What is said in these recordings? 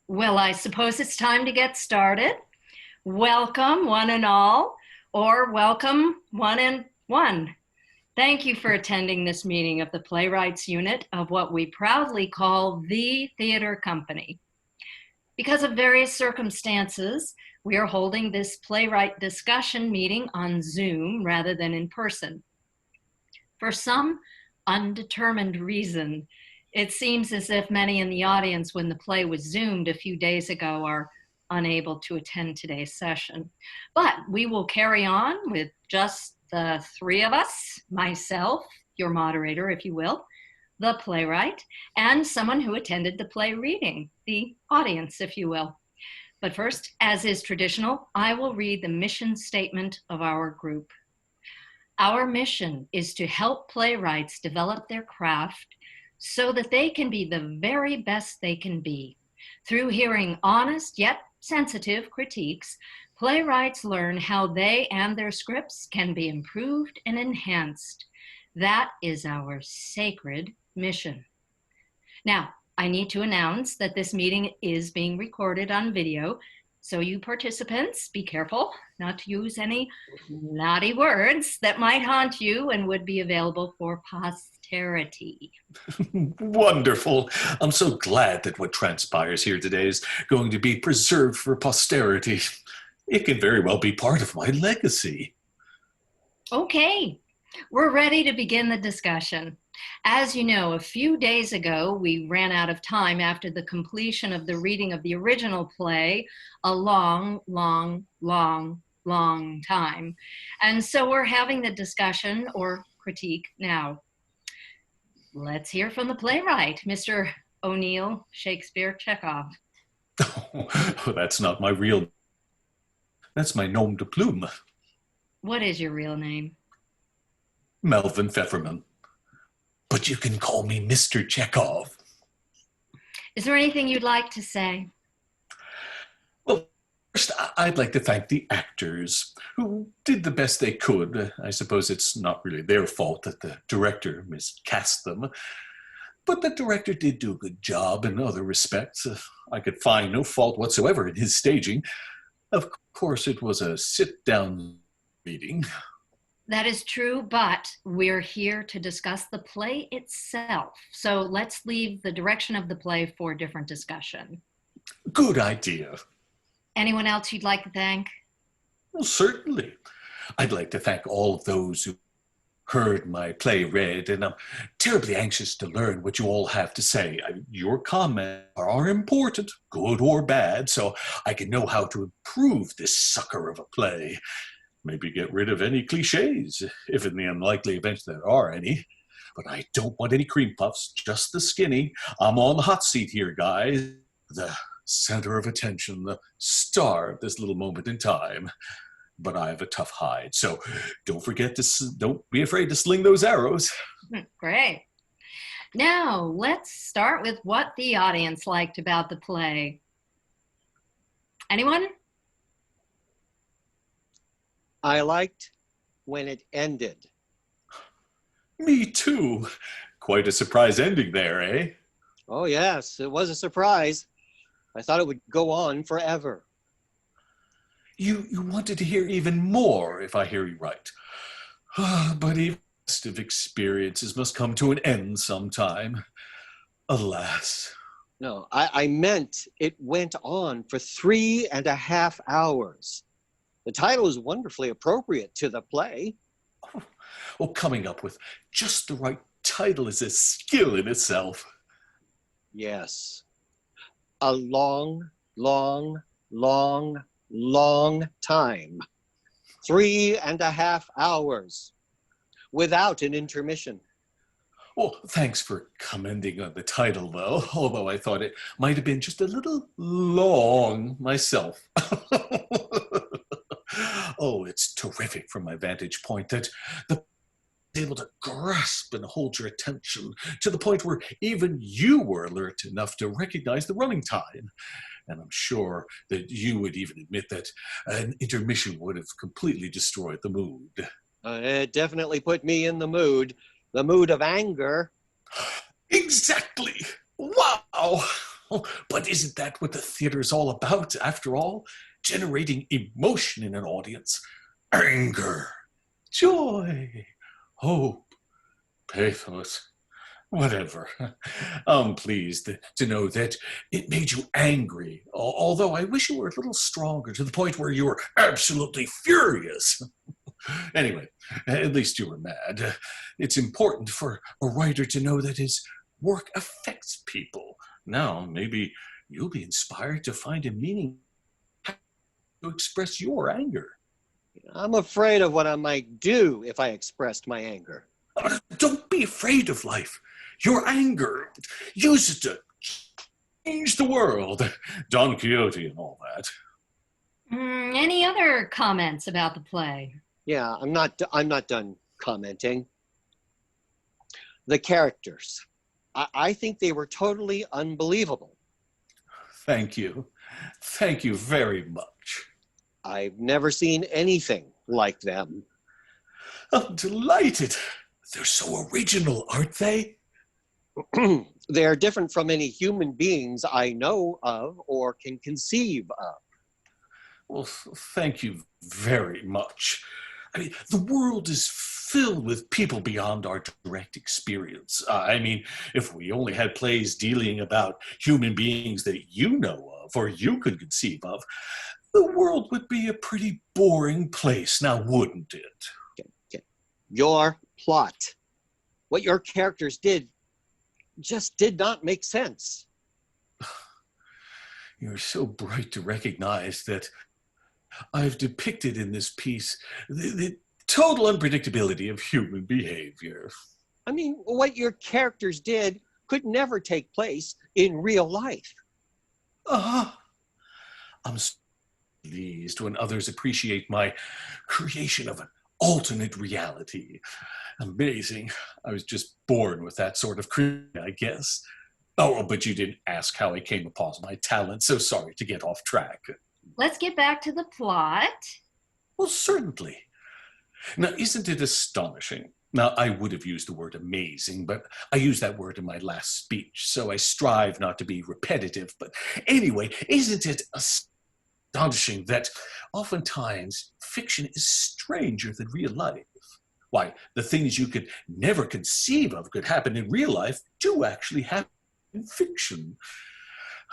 Well, I suppose it's time to get started. Welcome, one and all, or welcome, one and one. Thank you for attending this meeting of the Playwrights Unit of what we proudly call the Theater Company. Because of various circumstances, we are holding this playwright discussion meeting on Zoom rather than in person. For some undetermined reason, it seems as if many in the audience when the play was Zoomed a few days ago are unable to attend today's session. But we will carry on with just the three of us, myself, your moderator, if you will, the playwright, and someone who attended the play reading, the audience, if you will. But first, as is traditional, I will read the mission statement of our group. Our mission is to help playwrights develop their craft so that they can be the very best they can be. Through hearing honest yet sensitive critiques, playwrights learn how they and their scripts can be improved and enhanced. That is our sacred mission. Now, I need to announce that this meeting is being recorded on video, so you participants, be careful not to use any naughty words that might haunt you and would be available for posterity. Wonderful. I'm so glad that what transpires here today is going to be preserved for posterity. It can very well be part of my legacy. Okay, we're ready to begin the discussion. As you know, a few days ago, we ran out of time after the completion of the reading of the original play, a long time. And so we're having the discussion or critique now. Let's hear from the playwright, Mr. O'Neill Shakespeare Chekhov. Oh, that's not my real... That's my nom de plume. What is your real name? Melvin Pfefferman. But you can call me Mr. Chekhov. Is there anything you'd like to say? Well, first, I'd like to thank the actors who did the best they could. I suppose it's not really their fault that the director miscast them. But the director did do a good job in other respects. I could find no fault whatsoever in his staging. Of course, it was a sit-down reading. That is true, but we're here to discuss the play itself. So let's leave the direction of the play for a different discussion. Good idea. Anyone else you'd like to thank? Well, certainly. I'd like to thank all of those who heard my play read, and I'm terribly anxious to learn what you all have to say. Your comments are important, good or bad, so I can know how to improve this sucker of a play. Maybe get rid of any cliches, if in the unlikely event there are any. But I don't want any cream puffs, just the skinny. I'm on the hot seat here, guys. The center of attention, the star of this little moment in time. But I have a tough hide, so don't be afraid to sling those arrows. Great. Now, let's start with what the audience liked about the play. Anyone? I liked when it ended. Me too. Quite a surprise ending there, eh? Oh yes, it was a surprise. I thought it would go on forever. You wanted to hear even more, if I hear you right. But even the best of experiences must come to an end sometime. Alas. No, I meant it went on for 3.5 hours. The title is wonderfully appropriate to the play. Well, coming up with just the right title is a skill in itself. Yes. A long time. 3.5 hours. Without an intermission. Well, thanks for commending on the title, though, although I thought it might have been just a little long myself. Oh, it's terrific from my vantage point that the able to grasp and hold your attention to the point where even you were alert enough to recognize the running time. And I'm sure that you would even admit that an intermission would have completely destroyed the mood. It definitely put me in the mood of anger. Exactly. Wow. Oh, but isn't that what the theater is all about, after all? Generating emotion in an audience. Anger, joy, hope, pathos, whatever. I'm pleased to know that it made you angry, although I wish you were a little stronger, to the point where you were absolutely furious. Anyway, at least you were mad. It's important for a writer to know that his work affects people. Now, maybe you'll be inspired to find a meaning to express your anger. I'm afraid of what I might do if I expressed my anger. Don't be afraid of life. Your anger, use it to change the world. Don Quixote and all that. Any other comments about the play? Yeah, I'm not done commenting. The characters. I think they were totally unbelievable. Thank you. Thank you very much. I've never seen anything like them. I'm delighted. They're so original, aren't they? They're different from any human beings I know of or can conceive of. Well, thank you very much. I mean, the world is filled with people beyond our direct experience. I mean, if we only had plays dealing about human beings that you know of or you could conceive of, the world would be a pretty boring place, now wouldn't it? Okay. Your plot, what your characters did, just did not make sense. You're so bright to recognize that I've depicted in this piece the total unpredictability of human behavior. I mean, what your characters did could never take place in real life. I'm so pleased when others appreciate my creation of an alternate reality. Amazing. I was just born with that sort of creativity, I guess. Oh, but you didn't ask how I came upon my talent. So sorry to get off track. Let's get back to the plot. Well, certainly. Now, isn't it astonishing? Now, I would have used the word amazing, but I used that word in my last speech, so I strive not to be repetitive. But anyway, isn't it astonishing that oftentimes fiction is stranger than real life? Why, the things you could never conceive of could happen in real life do actually happen in fiction.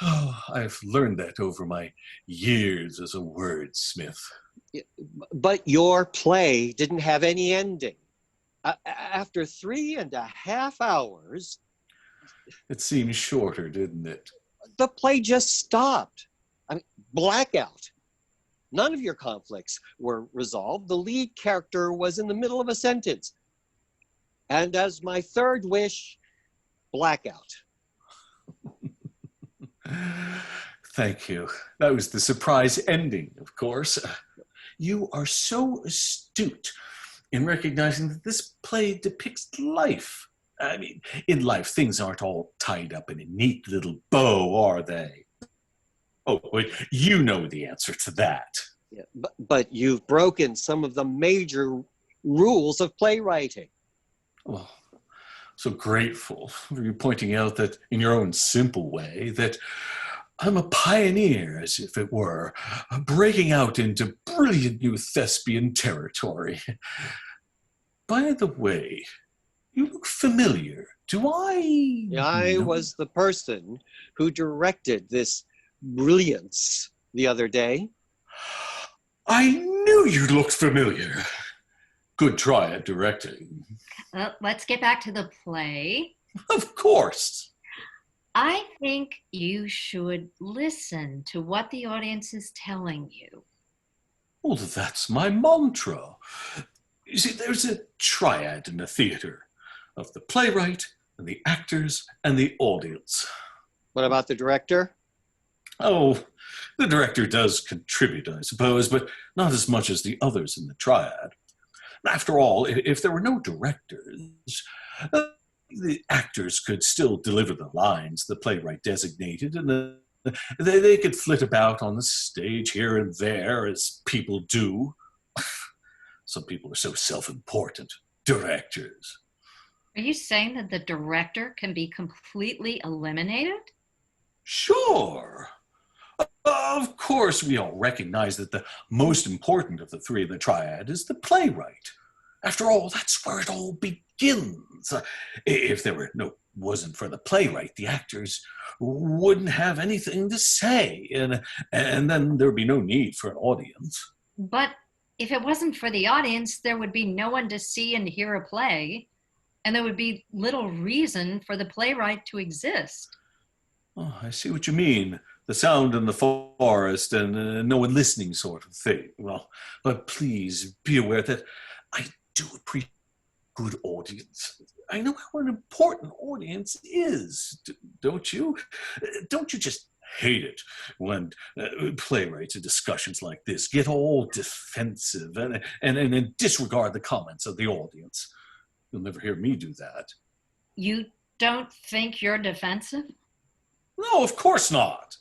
Oh, I've learned that over my years as a wordsmith. But your play didn't have any ending. After 3.5 hours, It seemed shorter, didn't it? the play just stopped. I mean, blackout. None of your conflicts were resolved. The lead character was in the middle of a sentence. And as my third wish, blackout. Thank you. That was the surprise ending, of course. You are so astute in recognizing that this play depicts life. I mean, in life, things aren't all tied up in a neat little bow, are they? Oh, but you know the answer to that. Yeah, but you've broken some of the major rules of playwriting. Well, so grateful for you pointing out that in your own simple way that I'm a pioneer, as if it were, breaking out into brilliant new thespian territory. By the way, you look familiar. Do I? I was the person who directed this brilliance the other day. I knew you looked familiar. Good try at directing. Let's get back to the play. Of course. I think you should listen to what the audience is telling you. Well, that's my mantra. You see, there's a triad in the theater of the playwright and the actors and the audience. What about the director? Oh, the director does contribute, I suppose, but not as much as the others in the triad. After all, if there were no directors, the actors could still deliver the lines the playwright designated, and they could flit about on the stage here and there, as people do. Some people are so self-important. Directors. Are you saying that the director can be completely eliminated? Sure. Of course, we all recognize that the most important of the three of the triad is the playwright. After all, that's where it all begins. If there wasn't for the playwright, the actors wouldn't have anything to say, and then there'd be no need for an audience. But if it wasn't for the audience, there would be no one to see and hear a play, and there would be little reason for the playwright to exist. Oh, I see what you mean. The sound in the forest and no one listening sort of thing. Well, but please be aware that I do appreciate a good audience. I know how an important audience is, don't you? Don't you just hate it when playwrights in discussions like this get all defensive and disregard the comments of the audience? You'll never hear me do that. You don't think you're defensive? No, of course not.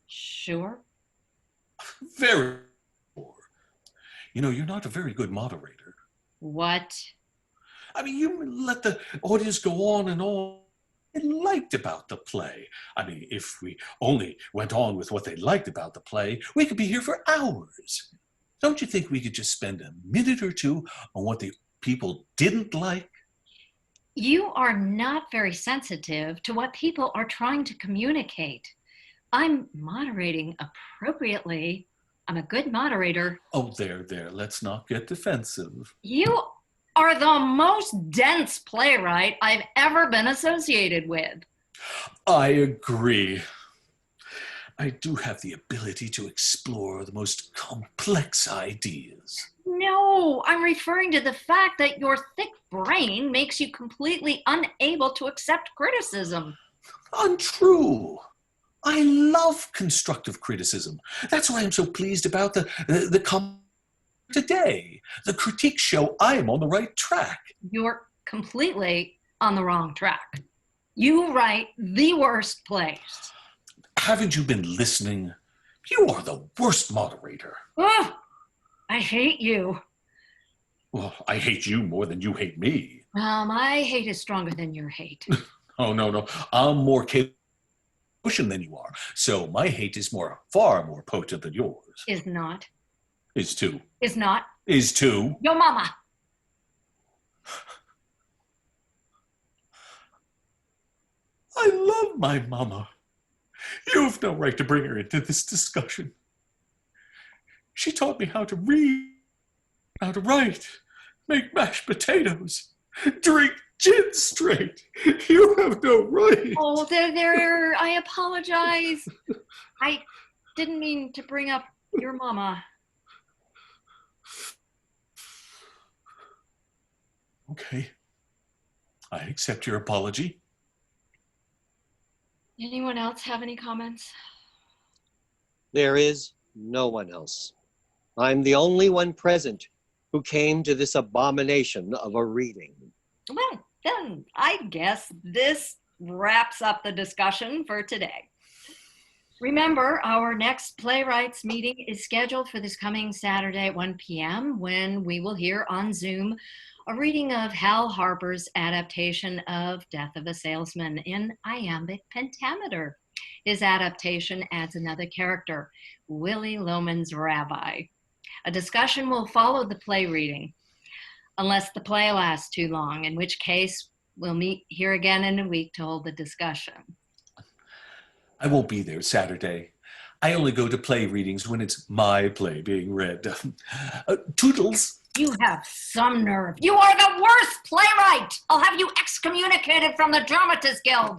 Sure. Very sure. You know, you're not a very good moderator. What? I mean, you let the audience go on and on. They liked about the play. I mean, if we only went on with what they liked about the play, we could be here for hours. Don't you think we could just spend a minute or two on what the people didn't like? You are not very sensitive to what people are trying to communicate. I'm moderating appropriately. I'm a good moderator. Oh, there. Let's not get defensive. You are the most dense playwright I've ever been associated with. I agree. I do have the ability to explore the most complex ideas. No, I'm referring to the fact that your thick brain makes you completely unable to accept criticism. Untrue. I love constructive criticism. That's why I'm so pleased about the comment today. The critiques show I am on the right track. You're completely on the wrong track. You write the worst plays. Haven't you been listening? You are the worst moderator. Ugh, I hate you. Well, I hate you more than you hate me. My hate is stronger than your hate. Oh, no. I'm more capable of emotion than you are. So my hate is far more potent than yours. Is not. Is too. Is not. Is too. Your mama. I love my mama. You have no right to bring her into this discussion. She taught me how to read, how to write, make mashed potatoes, drink gin straight. You have no right. Oh, there. I apologize. I didn't mean to bring up your mama. Okay. I accept your apology. Anyone else have any comments? There is no one else. I'm the only one present who came to this abomination of a reading. Well, then I guess this wraps up the discussion for today. Remember, our next Playwrights meeting is scheduled for this coming Saturday at 1 p.m. when we will hear on Zoom a reading of Hal Harper's adaptation of Death of a Salesman in iambic pentameter. His adaptation adds another character, Willie Loman's rabbi. A discussion will follow the play reading, unless the play lasts too long, in which case we'll meet here again in a week to hold the discussion. I won't be there Saturday. I only go to play readings when it's my play being read. Toodles. You have some nerve. You are the worst playwright. I'll have you excommunicated from the Dramatists Guild.